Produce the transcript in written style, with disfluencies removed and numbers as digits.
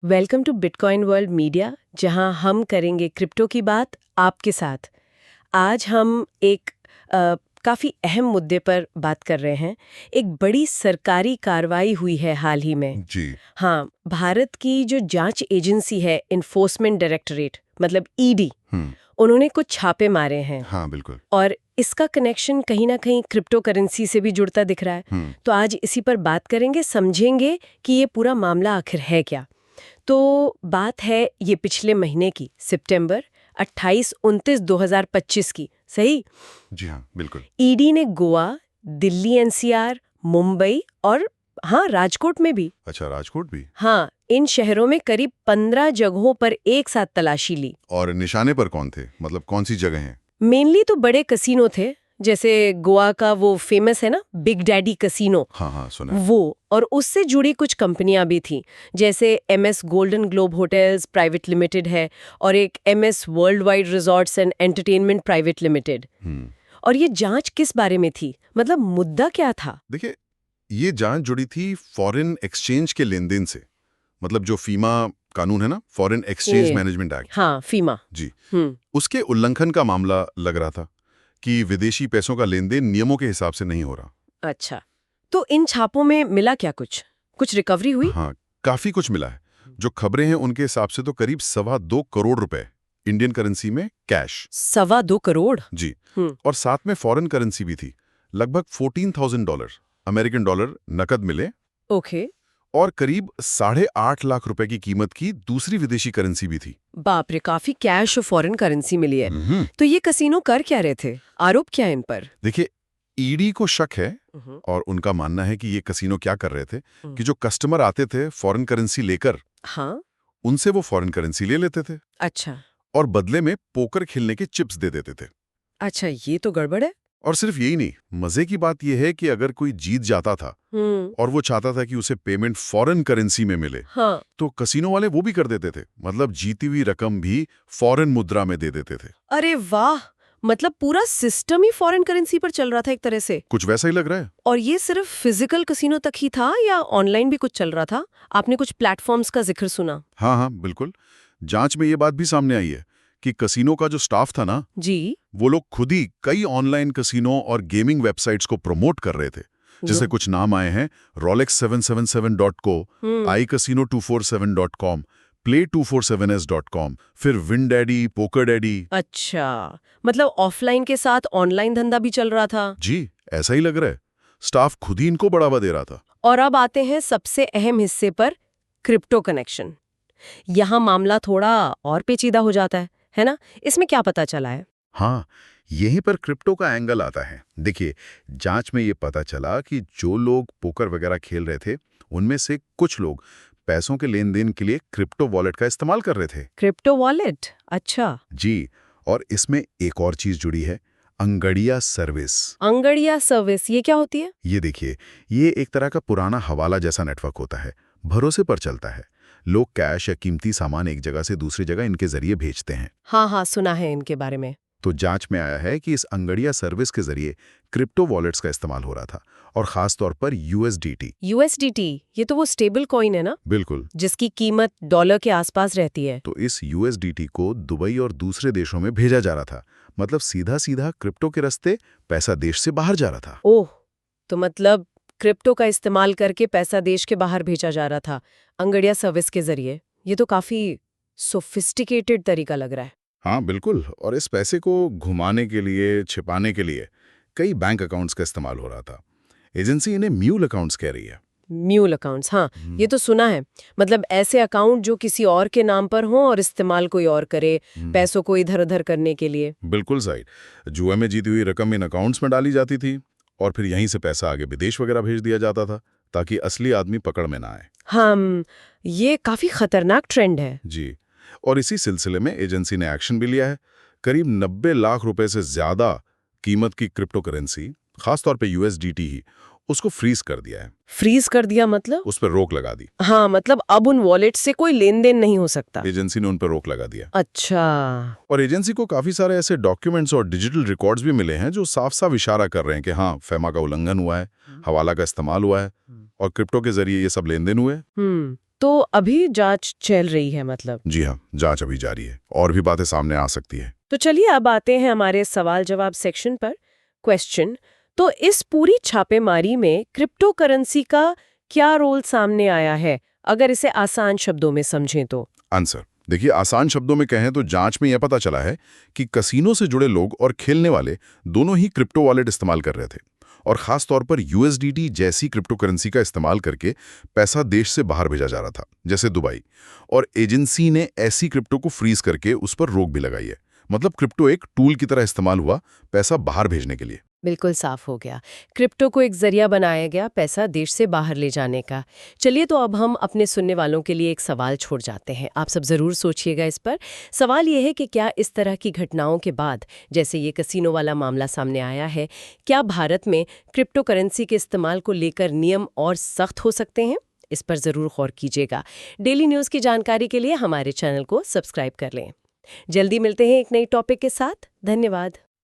Welcome to Bitcoin World Media, जहां हम करेंगे क्रिप्टो की बात आपके साथ। आज हम एक काफ़ी अहम मुद्दे पर बात कर रहे हैं। एक बड़ी सरकारी कार्रवाई हुई है हाल ही में। जी। हाँ, भारत की जो जांच एजेंसी है, इन्फोर्समेंट डायरेक्टरेट मतलब ईडी, उन्होंने कुछ छापे मारे हैं। हाँ, बिल्कुल। और इसका कनेक्शन कहीं ना कहीं क्रिप्टो करेंसी से भी जुड़ता दिख रहा है। तो आज इसी पर बात करेंगे, समझेंगे कि ये पूरा मामला आखिर है क्या। तो बात है ये पिछले महीने की, सितंबर 28-29-2025 की, सही? जी हाँ, बिल्कुल। ईडी ने गोवा, दिल्ली एनसीआर, मुंबई और हाँ, राजकोट में भी, अच्छा, राजकोट भी। हाँ, इन शहरों में करीब 15 जगहों पर एक साथ तलाशी ली। और निशाने पर कौन थे, मतलब कौन सी जगह हैं? मेनली तो बड़े कसीनो थे, जैसे गोवा का वो फेमस है ना, बिग डैडी कसीनो, हाँ हाँ, सुना है। वो, और उससे जुड़ी कुछ कंपनियां भी थी, जैसे MS golden globe hotels private limited है और एक MS world wide resorts and entertainment private limited. और ये जांच किस बारे में थी, मतलब मुद्दा क्या था? देखिए, ये जांच जुड़ी थी फॉरेन एक्सचेंज के लेन देन से। मतलब जो फीमा कानून है ना, फॉरेन एक्सचेंज मैनेजमेंट एक्ट। हाँ, फीमा। जी। उसके उल्लंघन का मामला लग रहा था कि विदेशी पैसों का लेन देन नियमों के हिसाब से नहीं हो रहा। अच्छा, तो इन छापों में मिला क्या? कुछ रिकवरी हुई? हाँ, काफी कुछ मिला है। जो खबरें हैं उनके हिसाब से तो करीब 2.25 करोड़ रुपए इंडियन करेंसी में कैश। 2.25 करोड़? जी। और साथ में फॉरेन करेंसी भी थी, लगभग $14,000 अमेरिकन डॉलर नकद मिले। ओके। और करीब 8.5 लाख रुपए की कीमत की दूसरी विदेशी करेंसी भी थी। बाप रे, काफी कैश और फॉरेन करेंसी मिली है। तो ये कसीनो कर क्या रहे थे? आरोप क्या है इन पर? देखिए, ईडी को शक है और उनका मानना है कि ये कसीनो क्या कर रहे थे कि जो कस्टमर आते थे फॉरेन करेंसी लेकर, हाँ, उनसे वो फॉरेन करेंसी ले लेते थे अच्छा और बदले में पोकर खेलने के चिप्स दे देते थे। अच्छा, ये तो गड़बड़ है। और सिर्फ यही नहीं, मजे की बात यह है कि अगर कोई जीत जाता था और वो चाहता था कि उसे पेमेंट फॉरेन करेंसी में मिले, हाँ। तो कसीनो वाले वो भी कर देते थे, मतलब जीती हुई रकम भी फॉरेन मुद्रा में दे देते थे। अरे वाह, मतलब पूरा सिस्टम ही फॉरेन करेंसी पर चल रहा था एक तरह से। कुछ वैसा ही लग रहा है। और ये सिर्फ फिजिकल कसीनो तक ही था या ऑनलाइन भी कुछ चल रहा था? आपने कुछ प्लेटफॉर्म्स का जिक्र सुना? हाँ हाँ, बिल्कुल। जांच में ये बात भी सामने आई है कि कसीनो का जो स्टाफ था ना, जी। वो लोग खुद ही कई ऑनलाइन कसीनो और गेमिंग वेबसाइट्स को प्रमोट कर रहे थे। जैसे कुछ नाम आए हैं, rolex777.co, iCasino247.com, play247s.com, फिर विनडैडी, पोकर डैडी। अच्छा, मतलब ऑफलाइन के साथ ऑनलाइन धंधा भी चल रहा था। जी, ऐसा ही लग रहा है। स्टाफ खुद ही इनको बढ़ावा दे रहा था। और अब आते हैं सबसे अहम हिस्से पर, क्रिप्टो कनेक्शन। यहाँ मामला थोड़ा और पेचीदा हो जाता है ना? इसमें क्या पता चला है? हाँ, यहीं पर क्रिप्टो का एंगल आता है। देखिए, जांच में ये पता चला कि जो लोग पोकर वगैरह खेल रहे थे, उनमें से कुछ लोग पैसों के लेन देन के लिए क्रिप्टो वॉलेट का इस्तेमाल कर रहे थे। Crypto wallet? अच्छा। जी, और इसमें एक और चीज जुड़ी है, अंगड़िया सर्विस। अंगड़िया सर्विस, ये क्या होती है? ये देखिए, ये एक तरह का पुराना हवाला जैसा नेटवर्क होता है, भरोसे पर चलता है। लोग कैश या कीमती सामान एक जगह से दूसरी जगह इनके जरिए भेजते हैं। हाँ हाँ, सुना है इनके बारे में। तो जांच में आया है कि इस अंगड़िया सर्विस के जरिए क्रिप्टो वॉलेट्स का इस्तेमाल हो रहा था, और खास तौर पर यूएसडीटी। यूएसडीटी, ये तो वो स्टेबल कॉइन है ना, बिल्कुल। जिसकी कीमत डॉलर के आसपास रहती है। तो इस यूएसडीटी को दुबई और दूसरे देशों में भेजा जा रहा था, मतलब सीधा सीधा क्रिप्टो के रास्ते पैसा देश से बाहर जा रहा था। ओह, तो मतलब क्रिप्टो का इस्तेमाल करके पैसा देश के बाहर भेजा जा रहा था अंगड़िया सर्विस के जरिए। ये तो काफी सोफिस्टिकेटेड तरीका लग रहा है। हाँ बिल्कुल, और इस पैसे को घुमाने के लिए, छिपाने के लिए कई बैंक अकाउंट्स का इस्तेमाल हो रहा था। एजेंसी इन्हें म्यूल अकाउंट्स कह रही है। म्यूल अकाउंट्स, हाँ, ये तो सुना है। मतलब ऐसे अकाउंट जो किसी और के नाम पर हों और इस्तेमाल कोई और करे, पैसों को इधर उधर करने के लिए। बिल्कुल सही। जुए में जीती हुई रकम इन अकाउंट्स में डाली जाती थी और फिर यहीं से पैसा आगे विदेश वगैरह भेज दिया जाता था, ताकि असली आदमी पकड़ में ना आए। हम, ये काफी खतरनाक ट्रेंड है। जी, और इसी सिलसिले में एजेंसी ने एक्शन भी लिया है। करीब 90 लाख रुपए से ज्यादा कीमत की क्रिप्टो करेंसी, खासतौर पे यूएसडीटी ही, उसको फ्रीज कर दिया है। फ्रीज कर दिया मतलब? उस पर रोक लगा दी। हाँ, मतलब अब उन वॉलेट से कोई लेन देन नहीं हो सकता। एजेंसी ने उन पर रोक लगा दिया। अच्छा। और एजेंसी को काफी सारे ऐसे डॉक्यूमेंट्स और डिजिटल रिकॉर्ड्स भी मिले हैं जो साफ साफ इशारा कर रहे हैं कि हाँ, फेमा का उल्लंघन हुआ है, हवाला का इस्तेमाल हुआ है और क्रिप्टो के जरिए ये सब लेन देन हुए। तो अभी जांच चल रही है मतलब। जी हाँ, जांच अभी जारी है और भी बातें सामने आ सकती है। तो चलिए अब आते हैं हमारे सवाल जवाब सेक्शन पर। क्वेश्चन, तो इस पूरी छापेमारी में क्रिप्टो करेंसी का क्या रोल सामने आया है, अगर इसे आसान शब्दों में समझें तो? आंसर देखिए, आसान शब्दों में कहें तो जांच में यह पता चला है कि कसीनो से जुड़े लोग और खेलने वाले दोनों ही क्रिप्टो वॉलेट इस्तेमाल कर रहे थे और खास तौर पर यूएसडीटी जैसी क्रिप्टो करेंसी का इस्तेमाल करके पैसा देश से बाहर भेजा जा रहा था, जैसे दुबई। और एजेंसी ने ऐसी क्रिप्टो को फ्रीज करके उस पर रोक भी लगाई है। मतलब क्रिप्टो एक टूल की तरह इस्तेमाल हुआ पैसा बाहर भेजने के लिए। बिल्कुल साफ हो गया। क्रिप्टो को एक जरिया बनाया गया पैसा देश से बाहर ले जाने का। चलिए तो अब हम अपने सुनने वालों के लिए एक सवाल छोड़ जाते हैं। आप सब जरूर सोचिएगा इस पर। सवाल ये है कि क्या इस तरह की घटनाओं के बाद, जैसे ये कसिनो वाला मामला सामने आया है, क्या भारत में क्रिप्टो करेंसी के इस्तेमाल को लेकर नियम और सख्त हो सकते हैं? इस पर जरूर गौर कीजिएगा। डेली न्यूज़ की जानकारी के लिए हमारे चैनल को सब्सक्राइब कर लें। जल्दी मिलते हैं एक नई टॉपिक के साथ। धन्यवाद।